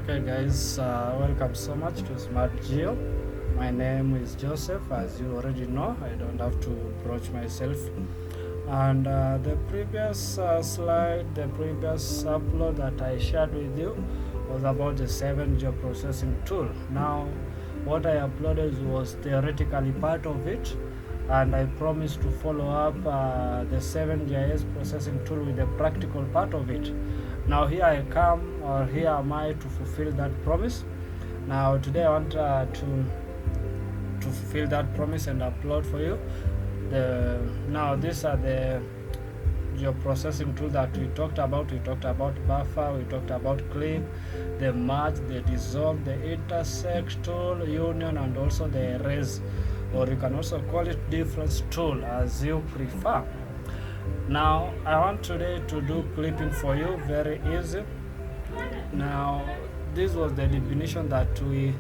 Okay guys, welcome so much to Smart Geo. My name is Joseph. As you already know, I don't have to approach myself. And the previous slide, the previous upload that I shared with you was about the 7 geo processing tool. Now what I uploaded was theoretically part of it, and I promised to follow up the 7 GIS processing tool with the practical part of it. Now here I come, or here am I to fulfill that promise. Now today I want to fulfill that promise and upload for you. Now these are the geoprocessing tool that we talked about. We talked about buffer, we talked about clip, the merge, the dissolve, the intersect tool, union, and also the erase, or you can also call it difference tool as you prefer. Now I want today to do clipping for you, very easy. Now this was the definition that we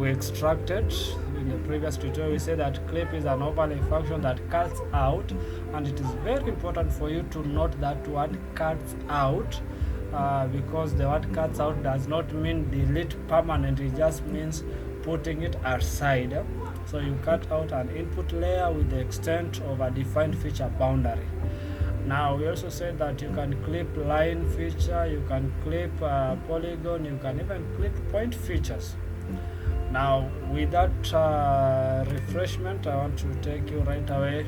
extracted in the previous tutorial. We said that clip is an overlay function that cuts out, and it is very important for you to note that word cuts out, because the word cuts out does not mean delete permanently, it just means putting it aside. So you cut out an input layer with the extent of a defined feature boundary. Now we also said that you can clip line feature, you can clip polygon, you can even clip point features. Now with that refreshment, I want to take you right away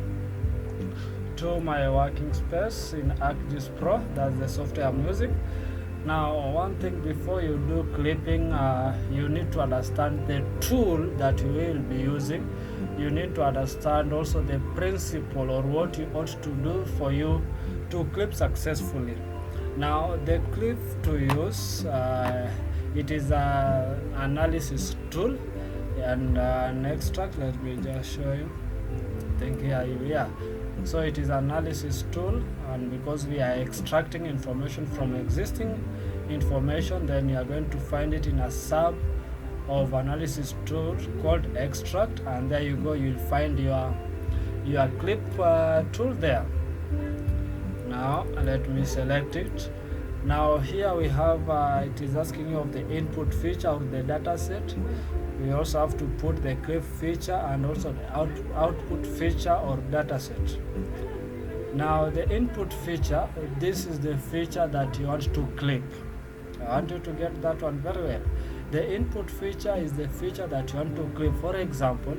to my working space in arcGis Pro. That's the software I'm using. Now one thing before you do clipping, you need to understand the tool that you will be using. You need to understand also the principle, or what you ought to do for you to clip successfully. Now the clip to use, it is an analysis tool and an extract. Let me just show you. I think here. So it is an analysis tool, and because we are extracting information from existing information, then you are going to find it in a sub of analysis tool called extract, and there you go, you'll find your clip tool there. Now let me select it. Now here we have it is asking you of the input feature of the data set. We also have to put the clip feature and also the output feature or data set. Now the input feature, this is the feature that you want to clip. I want you to get that one very well. The input feature is the feature that you want to clip. For example,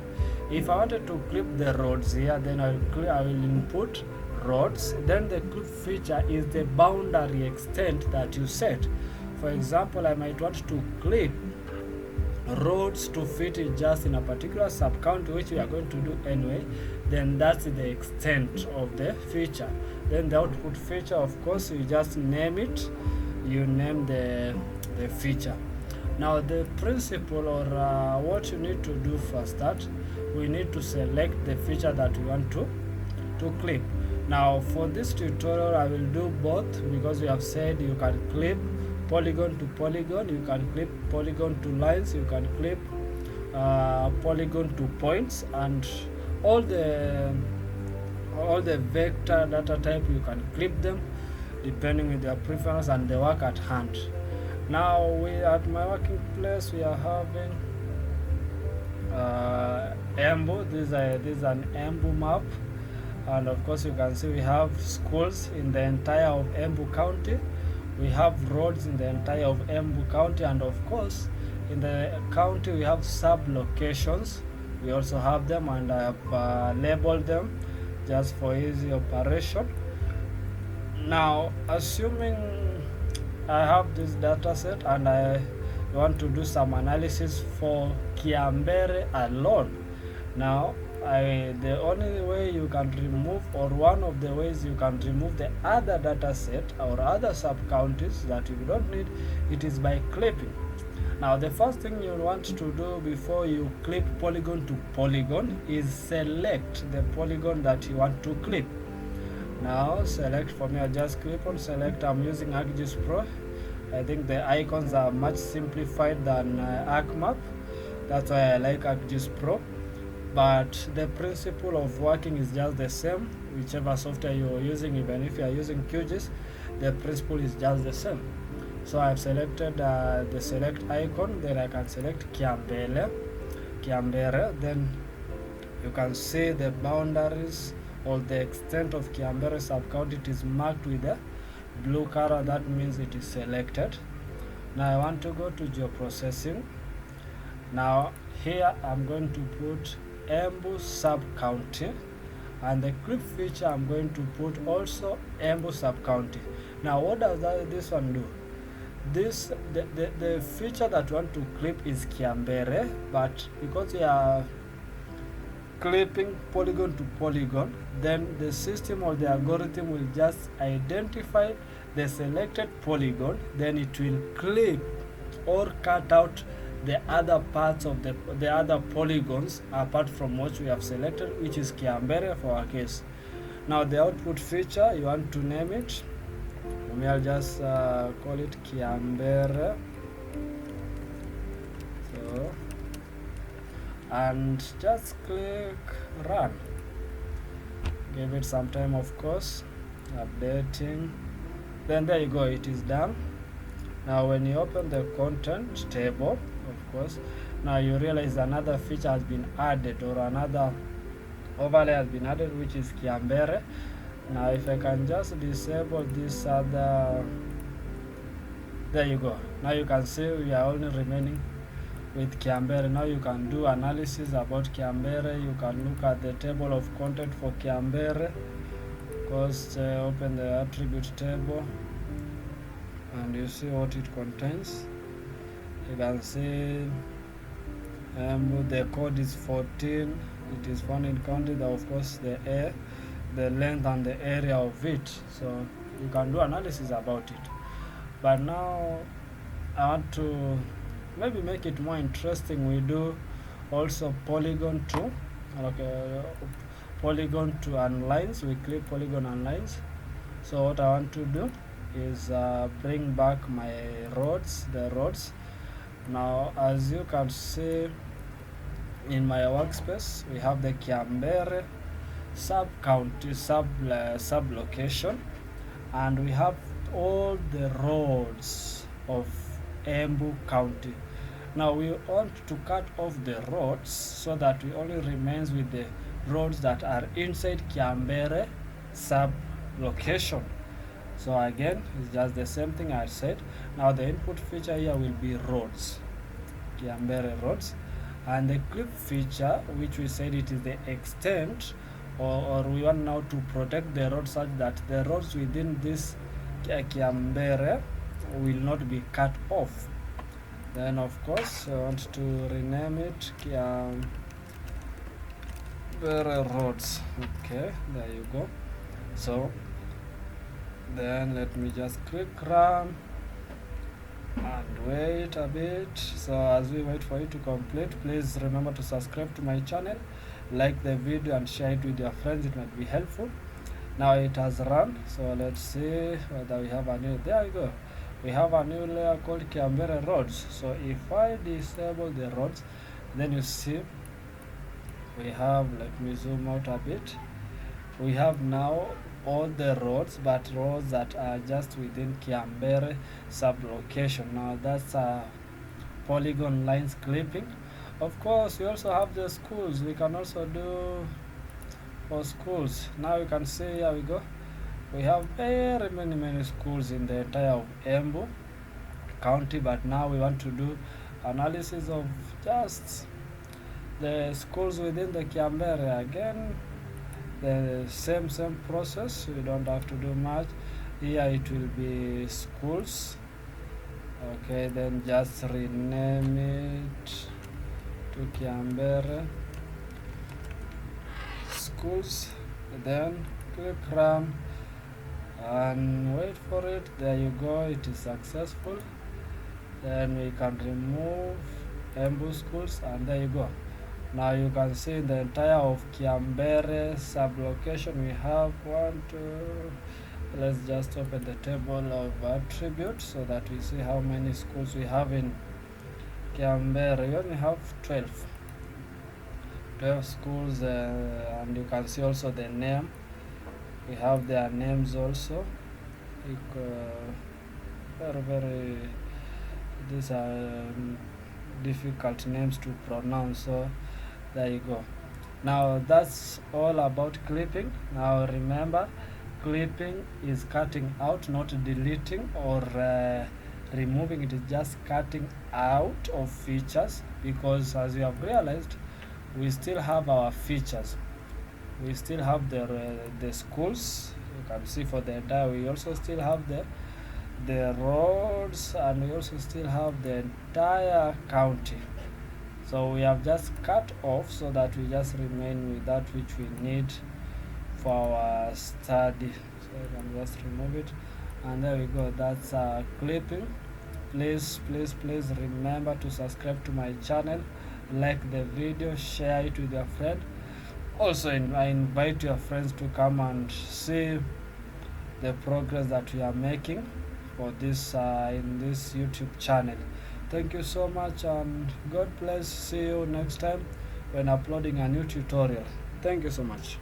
if I wanted to clip the roads here, then I will input roads. Then the clip feature is the boundary extent that you set. For example, I might want to clip roads to fit it just in a particular sub count, which we are going to do anyway. Then that's the extent of the feature. Then the output feature, of course, you just name it. You name the feature. Now the principle, or what you need to do first, that we need to select the feature that we want to clip. Now for this tutorial I will do both, because we have said you can clip polygon to polygon, you can clip polygon to lines, you can clip polygon to points, and all the vector data type you can clip them depending with your preference and the work at hand. Now we at my working place we are having Embu. This is an Embu map, and of course you can see we have schools in the entire of Embu County, we have roads in the entire of Embu County, and of course in the county we have sub locations. We also have them, and I have labeled them just for easy operation. Now assuming I have this data set and I want to do some analysis for Kiambere alone. Now the only way you can remove, or one of the ways you can remove the other data set or other sub counties that you don't need, it is by clipping. Now the first thing you want to do before you clip polygon to polygon is select the polygon that you want to clip. Now select, for me I just clip on select. I'm using arcGis Pro. I think the icons are much simplified than ArcMap. That's why I like arcGis Pro. But the principle of working is just the same, whichever software you're using. Even if you are using QGIS, the principle is just the same. So I've selected the select icon, then I can select Kiambere, then you can see the boundaries or the extent of Kiambere sub-county. It is marked with a blue color, that means it is selected. Now I want to go to geoprocessing. Now here I'm going to put Embu sub-county, and the clip feature I'm going to put also Embu sub-county. Now what does this one do? The feature that we want to clip is Kiambere, but because we are clipping polygon to polygon, then the system or the algorithm will just identify the selected polygon, then it will clip or cut out the other parts of the other polygons apart from what we have selected, which is Kiambere for our case. Now the output feature, you want to name it, I'll just call it Kiambere. So, and just click run. Give it some time, of course, updating. Then there you go, it is done. Now when you open the content table, of course, now you realize another feature has been added, or another overlay has been added, which is Kiambere. Now if I can just disable this other, there you go. Now you can see we are only remaining with Kiambere. Now you can do analysis about Kiambere. You can look at the table of content for Kiambere. Just open the attribute table and you see what it contains. You can see the code is 14. It is found in county, of course the length and the area of it, so you can do analysis about it. But now I want to maybe make it more interesting. We do also polygon to polygon to and lines. We click polygon and lines. So what I want to do is bring back my the roads. Now as you can see in my workspace, we have the Kiambere sub-county, sub-location, and we have all the roads of Embu County. Now we want to cut off the roads so that we only remains with the roads that are inside Kiambere sub-location. So again, it's just the same thing I said. Now the input feature here will be roads, Kiambere roads, and the clip feature, which we said it is the extent, or we want now to protect the road such that the roads within this Kiambere will not be cut off. Then of course I want to rename it Kiambere roads. Okay, there you go. So then let me just click run and wait a bit. So as we wait for it to complete, please remember to subscribe to my channel, like the video and share it with your friends. It might be helpful. Now it has run, so let's see whether we have a new, there you go, we have a new layer called Kiambere roads. So if I disable the roads, then you see we have, let me zoom out a bit, we have now all the roads, but roads that are just within Kiambere sub-location. Now that's a polygon lines clipping. Of course, we also have the schools. We can also do for schools. Now you can see, here we go, we have very many schools in the entire Embu County, but now we want to do analysis of just the schools within the Kiambere. Again, the same process. We don't have to do much. Here it will be schools. Okay, then just rename it to Kiambere schools, then click run and wait for it. There you go, it is successful. Then we can remove Embu schools, and there you go. Now you can see in the entire of Kiambere sub-location we have 1, 2, let's just open the table of attributes so that we see how many schools we have in Kiambere. We only have 12 schools, and you can see also the name. We have their names also. very these are difficult names to pronounce, so there you go. Now that's all about clipping. Now remember, clipping is cutting out, not deleting or removing. It is just cutting out of features, because as you have realized, we still have our features. We still have the schools. You can see for the entire, we also still have the roads, and we also still have the entire county. So we have just cut off so that we just remain with that which we need for our study. So I can just remove it, and there we go. That's clipping. Please remember to subscribe to my channel, like the video, share it with your friend. Also, I invite your friends to come and see the progress that we are making for this in this YouTube channel. Thank you so much, and God bless. See you next time when uploading a new tutorial. Thank you so much.